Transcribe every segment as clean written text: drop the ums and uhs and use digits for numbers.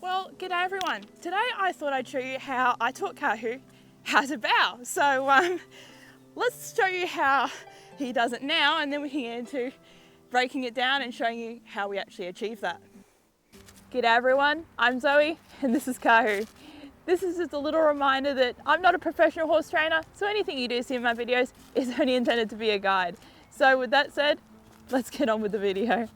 Well, g'day everyone. Today I thought I'd show you how I taught Kahu how to bow. So let's show you how he does it now, and then we can get into breaking it down and showing you how we actually achieve that. G'day everyone, I'm Zoe and this is Kahu. This is just a little reminder that I'm not a professional horse trainer, so anything you do see in my videos is only intended to be a guide. So with that said, let's get on with the video.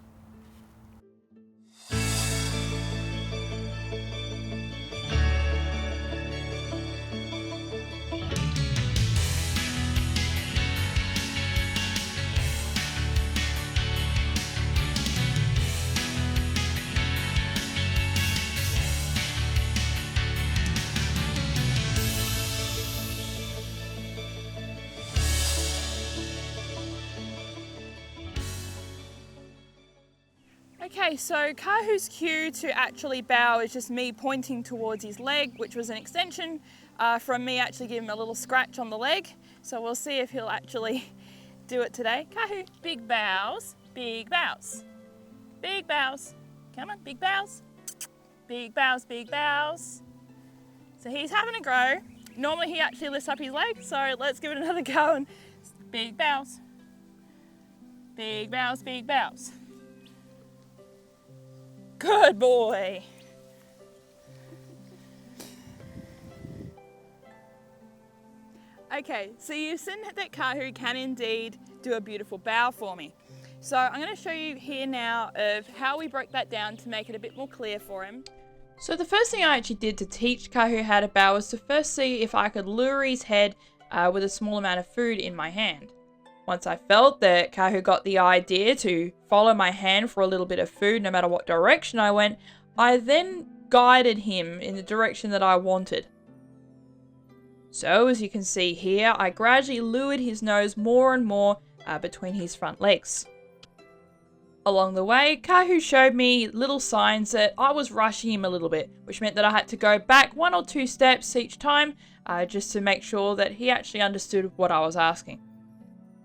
Okay, so Kahu's cue to actually bow is just me pointing towards his leg, which was an extension from me actually giving him a little scratch on the leg. So we'll see if he'll actually do it today. Kahu, big bows, big bows, big bows. Come on, big bows, big bows, big bows. So he's having a go. Normally he actually lifts up his leg, so let's give it another go and big bows, big bows, big bows. Good boy. Okay, so you've seen that Kahu can indeed do a beautiful bow for me. So I'm going to show you here now of how we broke that down to make it a bit more clear for him. So the first thing I actually did to teach Kahu how to bow was to first see if I could lure his head with a small amount of food in my hand. Once I felt that Kahu got the idea to follow my hand for a little bit of food no matter what direction I went, I then guided him in the direction that I wanted. So as you can see here, I gradually lured his nose more and more between his front legs. Along the way, Kahu showed me little signs that I was rushing him a little bit, which meant that I had to go back 1 or 2 steps each time just to make sure that he actually understood what I was asking.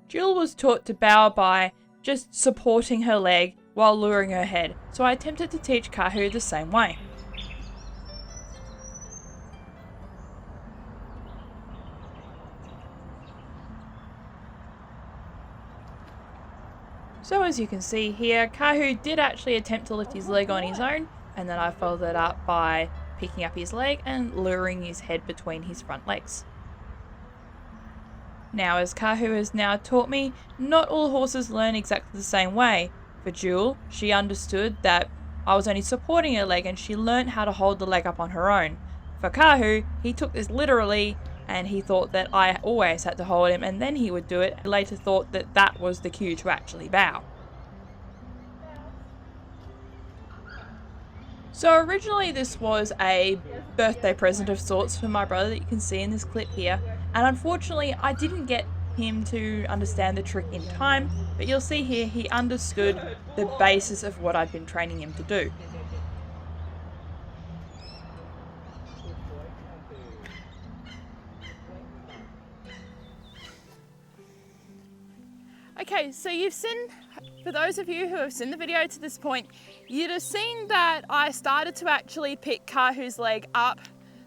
Jewel was taught to bow by just supporting her leg while luring her head, so I attempted to teach Kahu the same way. So as you can see here, Kahu did actually attempt to lift his leg on his own, and then I followed that up by picking up his leg and luring his head between his front legs. Now, as Kahu has now taught me, not all horses learn exactly the same way. For Jewel, she understood that I was only supporting her leg and she learnt how to hold the leg up on her own. For Kahu, he took this literally and he thought that I always had to hold him and then he would do it. He later thought that that was the cue to actually bow. So originally this was a birthday present of sorts for my brother that you can see in this clip here, and unfortunately I didn't get him to understand the trick in time, but you'll see here he understood the basis of what I'd been training him to do. Okay, so you've seen, for those of you who have seen the video to this point, you'd have seen that I started to actually pick Kahu's leg up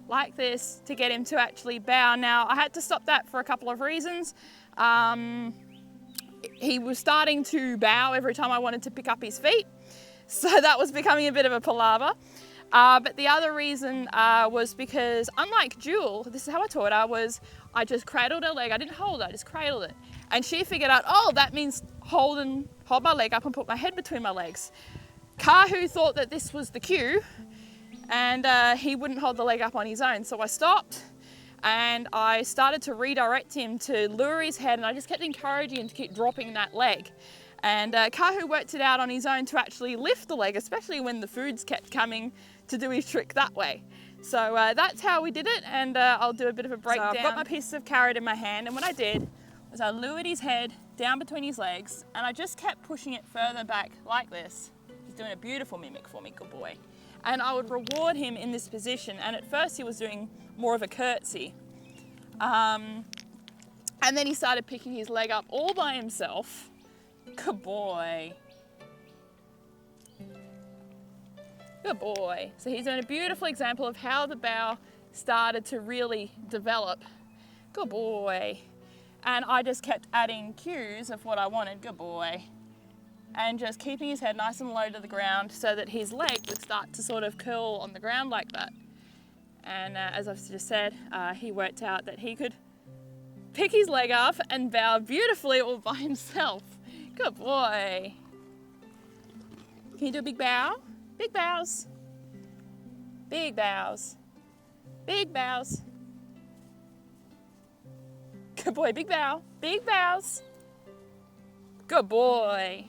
like this to get him to actually bow. Now, I had to stop that for a couple of reasons. He was starting to bow every time I wanted to pick up his feet, so that was becoming a bit of a palaver. But the other reason was because, unlike Jewel, this is how I taught her, was I just cradled her leg. I didn't hold it, I just cradled it. And she figured out, oh, that means hold my leg up and put my head between my legs. Kahu thought that this was the cue, and he wouldn't hold the leg up on his own. So I stopped and I started to redirect him to lure his head, and I just kept encouraging him to keep dropping that leg. And Kahu worked it out on his own to actually lift the leg, especially when the foods kept coming to do his trick that way. So that's how we did it, and I'll do a bit of a breakdown. So I've got my piece of carrot in my hand, and what I did was I lured his head down between his legs, and I just kept pushing it further back like this. He's doing a beautiful mimic for me, good boy. And I would reward him in this position, and at first he was doing more of a curtsy. And then he started picking his leg up all by himself. Good boy. Good boy. So he's doing a beautiful example of how the bow started to really develop. Good boy. And I just kept adding cues of what I wanted. Good boy. And just keeping his head nice and low to the ground so that his leg would start to sort of curl on the ground like that. And as I've just said, he worked out that he could pick his leg up and bow beautifully all by himself. Good boy. Can you do a big bow? Big bows. Big bows. Big bows. Good boy, big bow. Big bows. Good boy.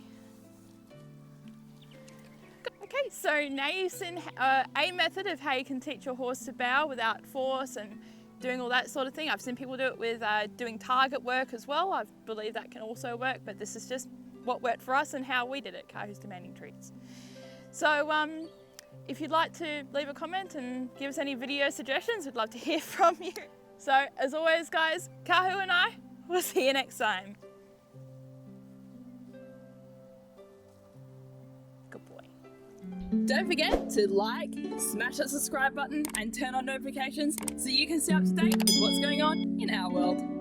Okay, so now you've seen a method of how you can teach your horse to bow without force and doing all that sort of thing. I've seen people do it with doing target work as well. I believe that can also work, but this is just what worked for us and how we did it, Kahu's Demanding Treats. So if you'd like to leave a comment and give us any video suggestions, we'd love to hear from you. So as always, guys, Kahu and I will see you next time. Good boy. Don't forget to like, smash that subscribe button and turn on notifications so you can stay up to date with what's going on in our world.